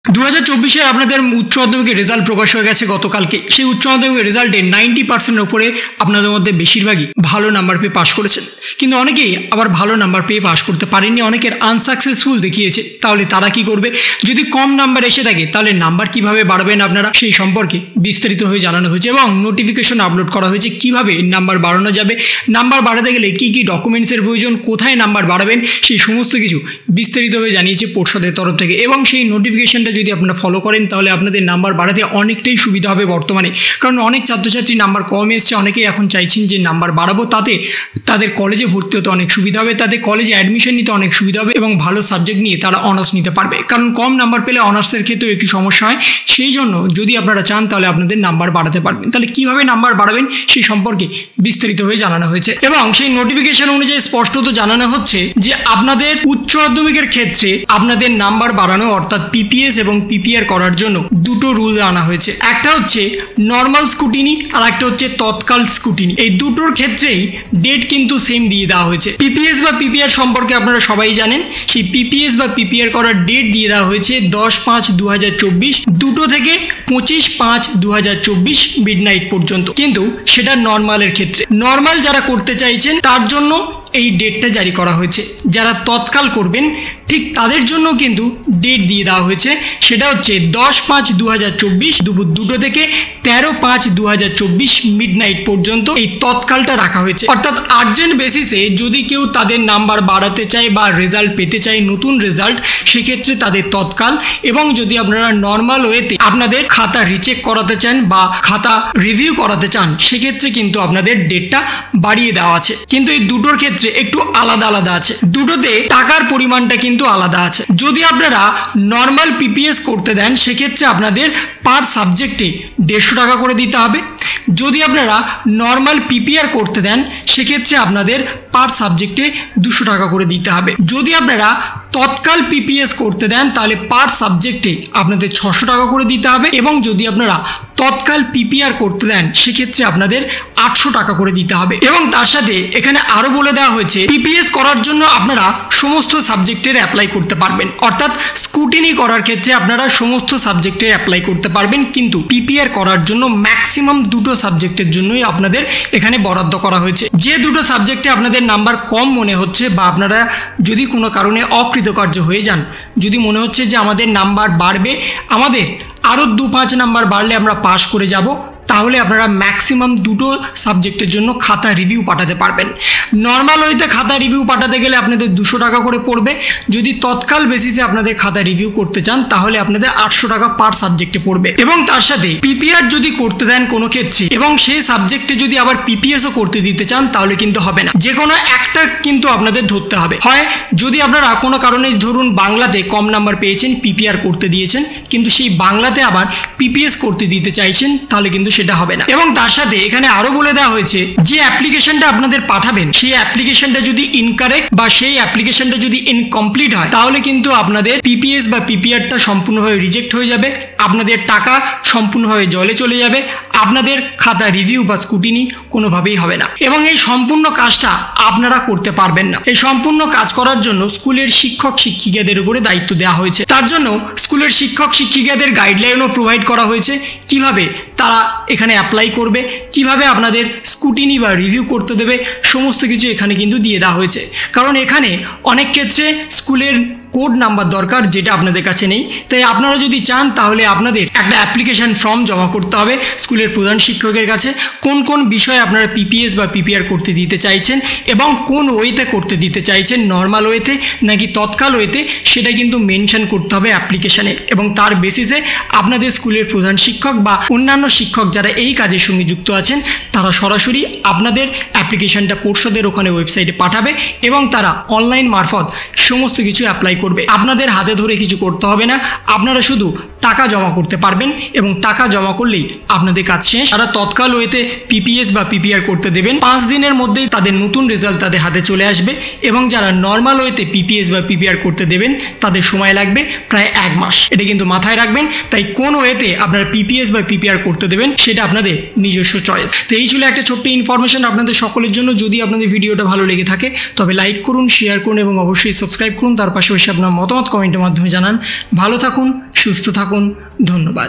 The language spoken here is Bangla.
2024 আপনাদের উচ্চ মাধ্যমিকের রেজাল্ট প্রকাশ হয়ে গেছে গতকালকে। সেই উচ্চ মাধ্যমিকের রেজাল্টে 90%-এর উপরে আপনাদের মধ্যে বেশিরভাগই ভালো নাম্বার পেয়ে পাশ করেছেন, কিন্তু অনেকেই আবার ভালো নাম্বার পেয়ে পাশ করতে পারেননি, অনেকের আনসাকসেসফুল দেখিয়েছে। তাহলে তারা কি করবে? যদি কম নাম্বার এসে থাকে তাহলে নাম্বার কিভাবে বাড়াবেন আপনারা, সেই সম্পর্কে বিস্তারিতভাবে জানানো হয়েছে এবং নোটিফিকেশন আপলোড করা হয়েছে কিভাবে নাম্বার বাড়ানো যাবে, নাম্বার বাড়াতে গেলে কি কি ডকুমেন্টসের প্রয়োজন, কোথায় নাম্বার বাড়াবেন, সেই সমস্ত কিছু বিস্তারিতভাবে জানিয়েছে পর্ষদের তরফ থেকে। এবং সেই নোটিফিকেশনটা যদি আপনারা ফলো করেন তাহলে আপনাদের নাম্বার বাড়াতে অনেকটাই সুবিধা হবে বর্তমানে, কারণ অনেক ছাত্রছাত্রী নাম্বার কম এসছে, অনেকেই এখন চাইছেন যে নাম্বার বাড়াবো, তাতে তাদের কলেজে ভর্তি হতে অনেক সুবিধা হবে, তাদের কলেজে অ্যাডমিশন নিতে অনেক সুবিধা হবে এবং ভালো সাবজেক্ট নিয়ে তারা অনার্স নিতে পারবে। কারণ কম নাম্বার পেলে অনার্সের ক্ষেত্রেও একটু সমস্যা হয়, সেই জন্য যদি আপনারা চান তাহলে আপনাদের নাম্বার বাড়াতে পারবেন। তাহলে কিভাবে নাম্বার বাড়াবেন সেই সম্পর্কে বিস্তারিতভাবে জানানো হয়েছে এবং সেই নোটিফিকেশন অনুযায়ী স্পষ্টত জানানো হচ্ছে যে আপনাদের উচ্চ মাধ্যমিকের ক্ষেত্রে আপনাদের নাম্বার বাড়ানো অর্থাৎ পিপিএস এবং পিপিআর করার জন্য দুটো রুল আনা হয়েছে। একটা হচ্ছে নর্মাল স্কুটিনি আর একটা হচ্ছে তৎকাল স্কুটিনি। এই দুটোর ক্ষেত্রেই ডেট কিন্তু সেম দিয়ে দেওয়া হয়েছে। পিপিএস বা পিপিআর সম্পর্কে আপনারা সবাই জানেন, সেই পিপিএস বা পিপিআর করার ডেট দিয়ে দেওয়া হয়েছে 10/5/2024 2টো থেকে 25/5/2024 মিডনাইট পর্যন্ত, কিন্তু সেটা নর্মালের ক্ষেত্রে। নর্মাল যারা করতে চাইছেন তার জন্য এই ডেটটা জারি করা হয়েছে। যারা তৎকাল করবেন ঠিক তাদের জন্য কিন্তু ডেট দিয়ে দেওয়া হয়েছে, সেটা হচ্ছে 10/5/2024 দুপুর 2টো থেকে 13/5/2024 মিডনাইট পর্যন্ত এই তৎকালটা রাখা হয়েছে। অর্থাৎ আর্জেন্ট বেসিসে যদি কেউ তাদের নাম্বার বাড়াতে চায় বা রেজাল্ট পেতে চায় নতুন রেজাল্ট, সেক্ষেত্রে তাদের তৎকাল। এবং যদি আপনারা নর্মাল ওয়েতে আপনাদের খাতা রিচেক করাতে চান বা খাতা রিভিউ করাতে চান, সেক্ষেত্রে কিন্তু আপনাদের ডেটটা বাড়িয়ে দেওয়া আছে। কিন্তু এই দুটোর ক্ষেত্রে একটু আলাদা আলাদা আছে, দুটোতে টাকার পরিমাণটা কিন্তু আলাদা আছে। যদি আপনারা নর্মাল পিপিএস করতে দেন সেক্ষেত্রে আপনাদের পার সাবজেক্টে 150 টাকা করে দিতে হবে। যদি আপনারা নর্মাল পিপিআর করতে দেন সেক্ষেত্রে আপনাদের পার সাবজেক্টে 200 টাকা করে দিতে হবে। যদি আপনারা তৎকাল পিপিএস করতে দেন তাহলে পার সাবজেক্টে আপনাদের 600 টাকা করে দিতে হবে এবং যদি আপনারা তৎকাল পিপিআর করতে দেন সেক্ষেত্রে আপনাদের 800 টাকা করে দিতে হবে। এবং তার সাথে এখানে আরও বলে দেওয়া হয়েছে পিপিএস করার জন্য আপনারা সমস্ত সাবজেক্টের অ্যাপ্লাই করতে পারবেন, অর্থাৎ স্কুটিনি করার ক্ষেত্রে আপনারা সমস্ত সাবজেক্টের অ্যাপ্লাই করতে পারবেন, কিন্তু পিপিআর করার জন্য ম্যাক্সিমাম 2টো সাবজেক্টের জন্যই আপনাদের এখানে বরাদ্দ করা হয়েছে। যে 2টো সাবজেক্টে আপনাদের নাম্বার কম মনে হচ্ছে বা আপনারা যদি কোনো কারণে অকৃতকার্য হয়ে যান, যদি মনে হচ্ছে যে আমাদের নাম্বার বাড়বে, আমাদের আরও 2-5 নাম্বার বাড়লে আমরা পাস করে যাব, তাহলে আপনারা ম্যাক্সিমাম 2টো সাবজেক্টের জন্য খাতা রিভিউ পাঠাতে পারবেন। নর্মাল ওয়েতে খাতা রিভিউ পাঠাতে গেলে আপনাদের 200 টাকা করে পড়বে। যদি তৎকাল বেসিসে আপনাদের খাতা রিভিউ করতে চান তাহলে আপনাদের 800 টাকা পার সাবজেক্টে পড়বে। এবং তার সাথে পিপিআর যদি করতে দেন কোনো ক্ষেত্রে এবং সেই সাবজেক্টে যদি আবার পিপিএসও করতে দিতে চান তাহলে কিন্তু হবে না, যে কোনো একটা কিন্তু আপনাদের ধরতে হবে। হয় যদি আপনারা কোনো কারণে ধরুন বাংলাতে কম নাম্বার পেয়েছেন, পিপিআর করতে দিয়েছেন, কিন্তু সেই বাংলাতে আবার পিপিএস করতে দিতে চাইছেন, তাহলে কিন্তু সেটা হবে না। এবং তার সাথে এখানে আরো বলে দেওয়া হয়েছে যে অ্যাপ্লিকেশনটা আপনাদের পাঠাবেন সেই অ্যাপ্লিকেশনটা যদি ইনকারেক্ট বা সেই অ্যাপ্লিকেশনটা যদি ইনকমপ্লিট হয় তাহলে কিন্তু আপনাদের পিপিএস বা পিপিআরটা সম্পূর্ণভাবে রিজেক্ট হয়ে যাবে, আপনাদের টাকা সম্পূর্ণভাবে জলে চলে যাবে, আপনাদের খাতা রিভিউ বা স্কুটিনি কোনোভাবেই হবে না এবং এই সম্পূর্ণ কাজটা আপনারা করতে পারবেন না। এই সম্পূর্ণ কাজ করার জন্য স্কুলের শিক্ষক শিক্ষিকাদের উপরে দায়িত্ব দেওয়া হয়েছে। তার জন্য স্কুলের শিক্ষক শিক্ষিকাদের গাইডলাইনও প্রোভাইড করা হয়েছে কিভাবে তারা এখানে অ্যাপ্লাই করবে, কিভাবে আপনাদের স্কুটিনি বা রিভিউ করতে দেবে, সমস্ত কিছু এখানে কিন্তু দিয়ে দেওয়া হয়েছে। কারণ এখানে অনেক ক্ষেত্রে স্কুলের কোড নাম্বার দরকার যেটা আপনাদের কাছে নেই, তাই আপনারা যদি চান তাহলে আপনাদের একটা অ্যাপ্লিকেশন ফর্ম জমা করতে হবে স্কুলের প্রধান শিক্ষকের কাছে, কোন কোন বিষয়ে আপনারা পিপিএস বা পিপিআর করতে দিতে চাইছেন এবং কোন ওয়েতে করতে দিতে চাইছেন, নর্মাল ওয়েতে নাকি তৎকাল ওয়েতে, সেটা কিন্তু মেনশন করতে হবে অ্যাপ্লিকেশানে। এবং তার বেসিসে আপনাদের স্কুলের প্রধান শিক্ষক বা অন্যান্য শিক্ষক যারা এই কাজের সঙ্গে যুক্ত আছেন তারা সরাসরি আপনাদের অ্যাপ্লিকেশনটা পর্ষদের ওখানে ওয়েবসাইটে পাঠাবে এবং তারা অনলাইন মারফত সমস্ত কিছু অ্যাপ্লাই করবে। আপনাদের হাতে ধরে কিছু করতে হবে না, আপনারা শুধু টাকা জমা করতে পারবেন এবং টাকা জমা করলেই আপনাদের কাজ শেষ। যারা তৎকাল ওয়েতে পিপিএস বা পিপিআর করতে দেবেন 5 দিনের মধ্যেই তাদের নতুন রেজাল্ট তাদের হাতে চলে আসবে এবং যারা নর্মাল ওয়েতে পিপিএস বা পিপিআর করতে দেবেন তাদের সময় লাগবে প্রায় 1 মাস। এটা কিন্তু মাথায় রাখবেন। তাই কোন ওয়েতে আপনারা পিপিএস বা পিপিআর করতে দেবেন সেটা আপনাদের নিজস্ব চয়েস। তো এই ছিল একটা ছোট্ট ইনফরমেশন আপনাদের সকলের জন্য। যদি আপনাদের ভিডিওটা ভালো লেগে থাকে তবে লাইক করুন, শেয়ার করুন এবং অবশ্যই সাবস্ক্রাইব করুন। তার পাশাপাশি আপনার মতামত কমেন্টের মাধ্যমে জানান। ভালো থাকুন, সুস্থ থাকুন, ধন্যবাদ।